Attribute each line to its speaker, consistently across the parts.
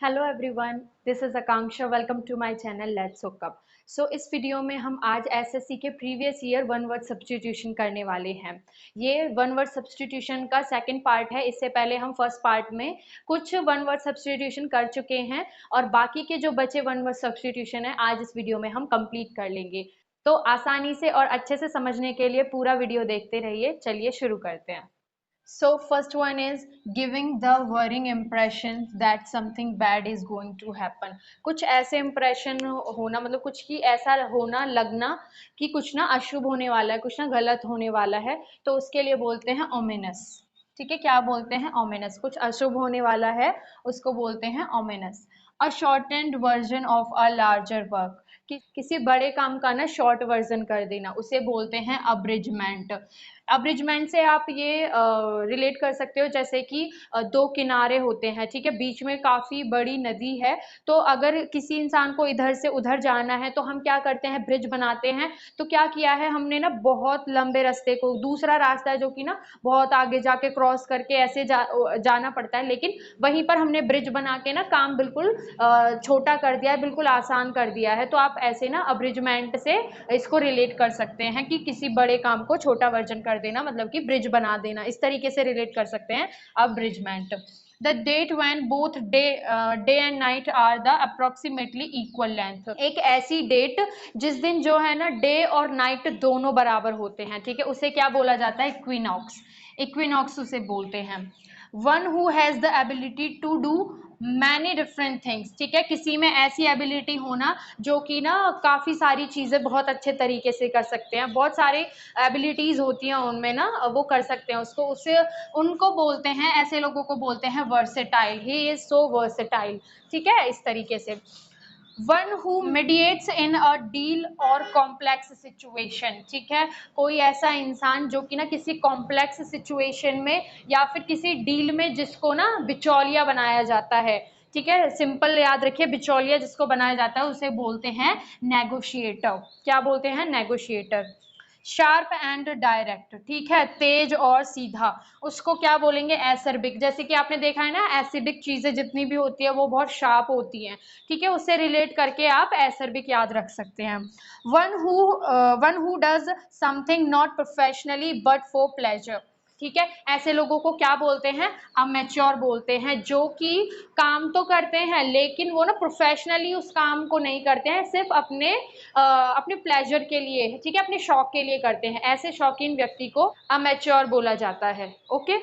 Speaker 1: Hello everyone, this is Akanksha. Welcome to my channel let's hook up. इस video में हम आज एसएससी के previous year one word substitution करने वाले हैं। ये वन वर्ड सब्स्टिट्यूशन का सेकंड पार्ट है। इससे पहले हम फर्स्ट पार्ट में कुछ वन वर्ड सब्स्टिट्यूशन कर चुके हैं और बाकी के जो बचे वन वर्ड सब्स्टिट्यूशन है आज इस वीडियो में हम कंप्लीट कर लेंगे। तो आसानी से और अच्छे से समझने के लिए पूरा वीडियो देखते रहिए। चलिए शुरू करते हैं। So first one is giving the worrying impression that something bad is going to happen। कुछ ऐसे impression होना, मतलब कुछ की ऐसा होना, लगना कि कुछ ना अशुभ होने वाला है, कुछ ना गलत होने वाला है, तो उसके लिए बोलते हैं ominous। ठीक है, क्या बोलते हैं? ominous। कुछ अशुभ होने वाला है उसको बोलते हैं ominous। A shortened version of a larger work। किसी बड़े काम का ना शॉर्ट वर्जन कर देना, उसे बोलते हैं अब्रिजमेंट। अब्रिजमेंट से आप ये रिलेट कर सकते हो जैसे कि दो किनारे होते हैं, ठीक है, बीच में काफ़ी बड़ी नदी है, तो अगर किसी इंसान को इधर से उधर जाना है तो हम क्या करते हैं? ब्रिज बनाते हैं। तो क्या किया है हमने ना, बहुत लंबे रास्ते को, दूसरा रास्ता है जो कि ना बहुत आगे जाके क्रॉस करके ऐसे जाना पड़ता है, लेकिन वहीं पर हमने ब्रिज बना के ना काम बिल्कुल छोटा कर दिया है, बिल्कुल आसान कर दिया है। तो आप ऐसे ना अब्रिजमेंट से इसको रिलेट कर सकते हैं कि किसी बड़े काम को छोटा वर्जन कर देना, मतलब कि ब्रिज बना देना, इस तरीके से रिलेट कर सकते हैं abridgement. The date when both day and night are the approximately equal length. एक ऐसी डेट जिस दिन जो है ना डे और नाइट दोनों बराबर होते हैं, ठीक है, उसे क्या बोला जाता है? इक्विनॉक्स। इक्विनॉक्स उसे बोलते हैं। One who has the ability to do many different things. ठीक है, किसी में ऐसी एबिलिटी होना जो कि ना काफ़ी सारी चीज़ें बहुत अच्छे तरीके से कर सकते हैं, बहुत सारे एबिलिटीज़ होती हैं उनमें ना, वो कर सकते हैं उसको, उससे उनको बोलते हैं, ऐसे लोगों को बोलते हैं versatile. He is so versatile. ठीक है, इस तरीके से। One who mediates in a deal और कॉम्प्लेक्स सिचुएशन। ठीक है, कोई ऐसा इंसान जो कि ना किसी कॉम्प्लेक्स सिचुएशन में या फिर किसी डील में जिसको ना बिचौलिया बनाया जाता है। ठीक है, सिंपल याद रखिए, बिचौलिया जिसको बनाया जाता है उसे बोलते हैं नेगोशिएटर। क्या बोलते हैं? नेगोशिएटर। Sharp and direct. ठीक है, तेज और सीधा, उसको क्या बोलेंगे? एसर्बिक। जैसे कि आपने देखा है ना, एसिडिक चीजें जितनी भी होती है वो बहुत शार्प होती हैं। ठीक है, उससे रिलेट करके आप एसर्बिक याद रख सकते हैं। One who does something not professionally but for pleasure. ठीक है, ऐसे लोगों को क्या बोलते हैं? अमेच्योर बोलते हैं, जो कि काम तो करते हैं लेकिन वो ना प्रोफेशनली उस काम को नहीं करते हैं, सिर्फ अपने प्लेजर के लिए, ठीक है, अपने शौक के लिए करते हैं। ऐसे शौकीन व्यक्ति को अमेच्योर बोला जाता है। ओके,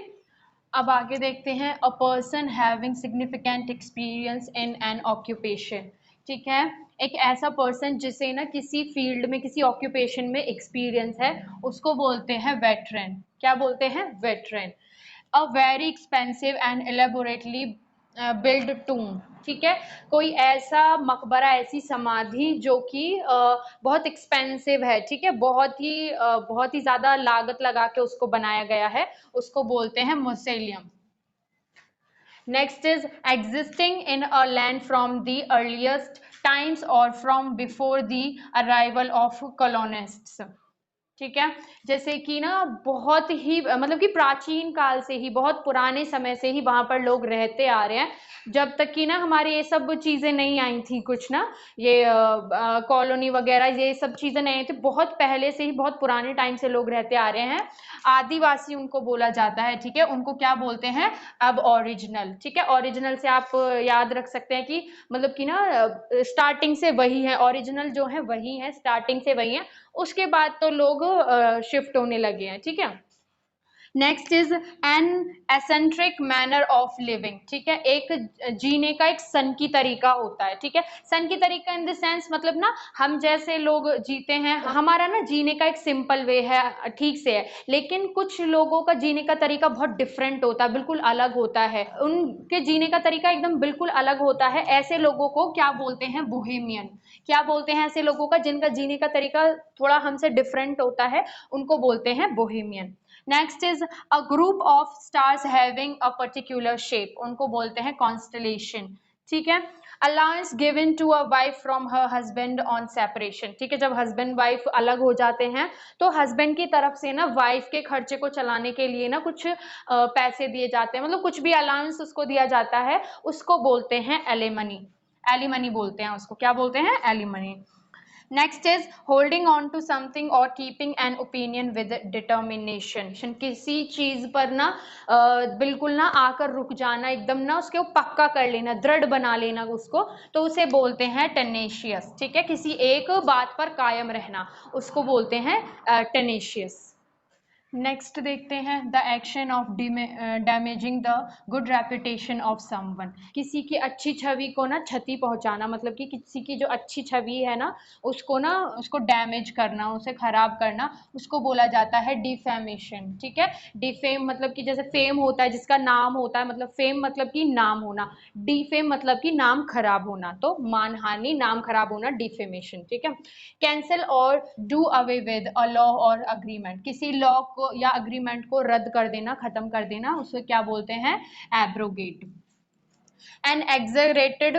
Speaker 1: अब आगे देखते हैं। A person having significant experience in an occupation. ठीक है, एक ऐसा पर्सन जिसे ना किसी फील्ड में, किसी ऑक्यूपेशन में एक्सपीरियंस है, उसको बोलते हैं वेटरन। क्या बोलते हैं? Veteran. A very expensive and elaborately build tomb. ठीक है, कोई ऐसा मकबरा, ऐसी समाधि जो कि बहुत एक्सपेंसिव है, ठीक है, बहुत ही ज़्यादा लागत लगा के उसको बनाया गया है, उसको बोलते हैं mausoleum. Next is existing in a land from the earliest times और from before the arrival of colonists. ठीक है, जैसे कि ना बहुत ही, मतलब कि प्राचीन काल से ही, बहुत पुराने समय से ही वहां पर लोग रहते आ रहे हैं, जब तक कि ना हमारे ये सब चीजें नहीं आई थी, कुछ ना ये कॉलोनी वगैरह ये सब चीजें नहीं आई थी, बहुत पहले से ही, बहुत पुराने टाइम से लोग रहते आ रहे हैं। आदिवासी उनको बोला जाता है। ठीक है, उनको क्या बोलते हैं? अब ओरिजिनल। ठीक है, ओरिजिनल से आप याद रख सकते हैं कि मतलब कि ना स्टार्टिंग से वही है, ओरिजिनल जो है वही है, स्टार्टिंग से वही है, उसके बाद तो लोग शिफ्ट होने लगे हैं। ठीक है, next is an eccentric manner of living. ठीक है, एक जीने का एक सन की तरीका होता है। ठीक है, सन की तरीका इन द सेंस, मतलब ना हम जैसे लोग जीते हैं, हमारा ना जीने का एक सिंपल वे है, ठीक से है, लेकिन कुछ लोगों का जीने का तरीका बहुत डिफरेंट होता है, बिल्कुल अलग होता है, उनके जीने का तरीका एकदम बिल्कुल अलग होता है। ऐसे लोगों को क्या बोलते हैं? बोहेमियन। क्या बोलते हैं ऐसे लोगों का जिनका जीने का तरीका थोड़ा हमसे डिफरेंट होता है? उनको बोलते हैं bohemian. Next is a group of stars having a particular shape, उनको बोलते हैं कॉन्स्टलेशन। ठीक है। Allowance given to a wife from her husband on separation, ठीक है, जब हस्बैंड वाइफ अलग हो जाते हैं तो हस्बैंड की तरफ से ना वाइफ के खर्चे को चलाने के लिए ना कुछ पैसे दिए जाते हैं, मतलब कुछ भी अलाउंस उसको दिया जाता है, उसको बोलते हैं एलिमनी। एलिमनी बोलते हैं उसको, क्या बोलते हैं? Alimony. Next is holding on to something और keeping an opinion with determination, किसी चीज पर ना बिल्कुल ना आकर रुक जाना, एकदम ना उसके पक्का कर लेना, दृढ़ बना लेना उसको, तो उसे बोलते हैं टेनेशियस। ठीक है, किसी एक बात पर कायम रहना, उसको बोलते हैं टेनेशियस। नेक्स्ट देखते हैं the action of damaging the good reputation of someone, किसी की अच्छी छवि को ना क्षति पहुंचाना, मतलब कि किसी की जो अच्छी छवि है ना उसको डैमेज करना, उसे खराब करना, उसको बोला जाता है डिफेमेशन। ठीक है, डिफेम मतलब कि जैसे फेम होता है, जिसका नाम होता है, मतलब फेम मतलब कि नाम होना, डिफेम मतलब कि नाम खराब होना, तो मानहानि, नाम खराब होना, डिफेमेशन। ठीक है। कैंसिल और do away with a law और अग्रीमेंट, किसी लॉ को या अग्रीमेंट को रद्द कर देना, खत्म कर देना, उसे क्या बोलते हैं? Abrogate. An exaggerated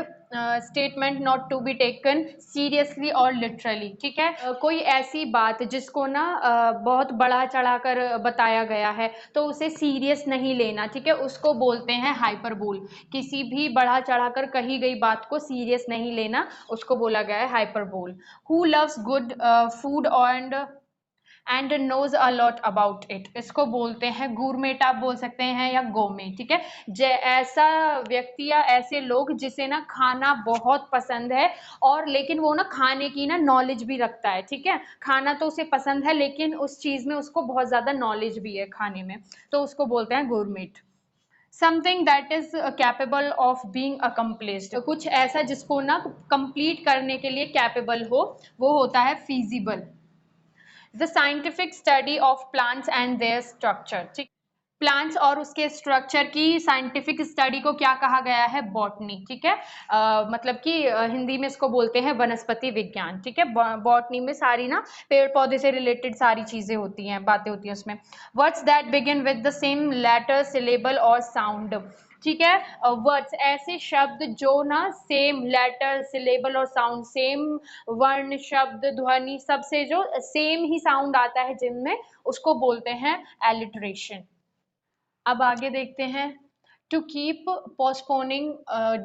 Speaker 1: statement not to be taken seriously और लिटरली। ठीक है, कोई ऐसी बात जिसको ना बहुत बढ़ा चढ़ाकर बताया गया है तो उसे सीरियस नहीं लेना। ठीक है, उसको बोलते हैं हाइपरबोल। किसी भी बढ़ा चढ़ाकर कही गई बात को सीरियस नहीं लेना, उसको बोला गया है hyperbole. Who loves good food and knows a lot about it, इसको बोलते हैं गूरमेट, आप बोल सकते हैं, या गोमे। ठीक है, ऐसा व्यक्ति या ऐसे लोग जिसे ना खाना बहुत पसंद है, और लेकिन वो ना खाने की ना नॉलेज भी रखता है। ठीक है, खाना तो उसे पसंद है लेकिन उस चीज में उसको बहुत ज्यादा नॉलेज भी है खाने में, तो उसको बोलते हैं gourmet. Something that is capable of being accomplished, कुछ ऐसा जिसको ना कंप्लीट करने के लिए कैपेबल हो, वो होता है feasible. The scientific study of plants and there structure. ठीक, प्लांट्स और उसके स्ट्रक्चर की साइंटिफिक स्टडी को क्या कहा गया है? बॉटनी। ठीक है, मतलब कि हिंदी में इसको बोलते हैं वनस्पति विज्ञान। ठीक है, बॉटनी में सारी ना पेड़ पौधे से रिलेटेड सारी चीजें होती हैं, बातें होती हैं उसमें। Words that begin with the same letter, syllable और साउंड। ठीक है, वर्ड्स ऐसे शब्द जो ना सेम लेटर, सिलेबल और साउंड, सेम वर्ण, शब्द, ध्वनि, सबसे जो सेम ही साउंड आता है जिनमें, उसको बोलते हैं एलिटरेशन। अब आगे देखते हैं to keep postponing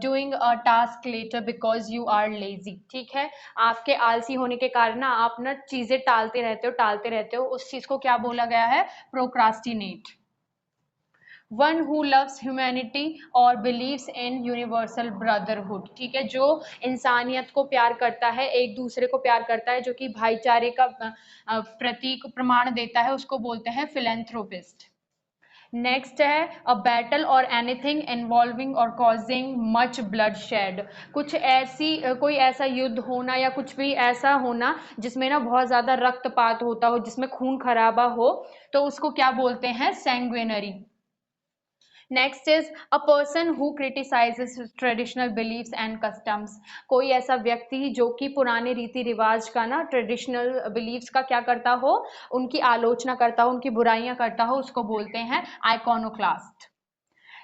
Speaker 1: doing a task later because you are lazy. ठीक है, आपके आलसी होने के कारण ना आप ना चीजें टालते रहते हो, उस चीज को क्या बोला गया है? Procrastinate. One who loves humanity और बिलीव्स इन यूनिवर्सल ब्रदरहुड। ठीक है, जो इंसानियत को प्यार करता है, एक दूसरे को प्यार करता है, जो कि भाईचारे का प्रतीक प्रमाण देता है, उसको बोलते हैं फिलेंथ्रोपिस्ट। नेक्स्ट है अ बैटल और एनीथिंग इन्वॉल्विंग और कॉजिंग मच ब्लड शेड, कुछ ऐसी कोई ऐसा युद्ध होना या कुछ भी ऐसा होना जिसमें ना बहुत ज्यादा रक्तपात होता हो, जिसमें खून खराबा हो, तो उसको क्या बोलते हैं? Sanguinary. Next is a person who criticises traditional believes and customs, कोई ऐसा व्यक्ति जो कि पुराने रीति रिवाज का ना, ट्रेडिशनल बिलीव्स का क्या करता हो? उनकी आलोचना करता हो, उनकी बुराइयां करता हो, उसको बोलते हैं iconoclast.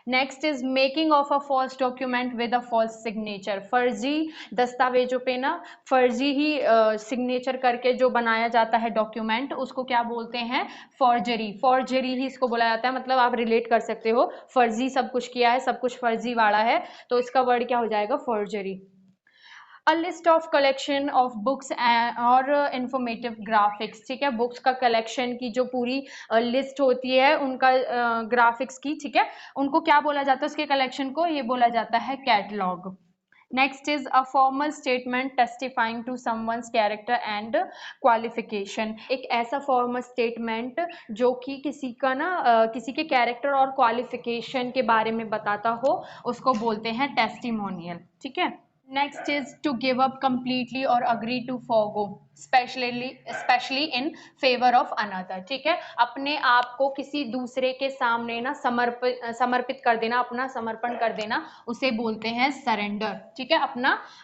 Speaker 1: Next is making of a false document with a false signature, फर्जी दस्तावेजों पे ना फर्जी ही सिग्नेचर करके जो बनाया जाता है डॉक्यूमेंट, उसको क्या बोलते हैं? फॉर्जरी। फॉर्जरी ही इसको बोला जाता है, मतलब आप रिलेट कर सकते हो, फर्जी सब कुछ किया है, सब कुछ फर्जी वाला है, तो इसका वर्ड क्या हो जाएगा? Forgery. A list of collection of books और इंफॉर्मेटिव ग्राफिक्स। ठीक है, बुक्स का कलेक्शन की जो पूरी लिस्ट होती है उनका ग्राफिक्स की, ठीक है, उनको क्या बोला जाता है? उसके कलेक्शन को ये बोला जाता है catalogue. Next is a formal statement testifying to someone's character and qualification, एक ऐसा फॉर्मल स्टेटमेंट जो कि किसी का ना किसी के कैरेक्टर और क्वालिफिकेशन के बारे में बताता हो, उसको बोलते हैं टेस्टिमोनियल। ठीक है। Next is to give up completely और agree to forgo specially in favour of another, ठीक है। अपने आप को किसी दूसरे के सामने ना समर्पित कर देना, अपना समर्पण कर देना, उसे बोलते हैं सरेंडर, ठीक है।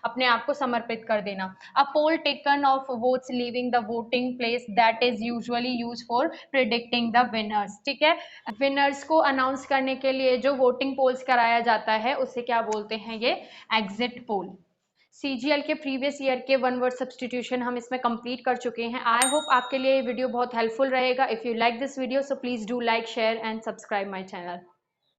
Speaker 1: अपने आप को समर्पित कर देना। A poll taken of votes leaving the voting place that is usually use for predicting the winners, ठीक है। विनर्स को अनाउंस करने के लिए जो वोटिंग पोल्स कराया जाता है उसे क्या बोलते हैं, ये एग्जिट पोल। सीजीएल के प्रीवियस ईयर के वन वर्ड सब्सटीट्यूशन हम इसमें कंप्लीट कर चुके हैं। आई होप आपके लिए ये वीडियो बहुत हेल्पफुल रहेगा। If you like this video so please do like, share and subscribe my channel.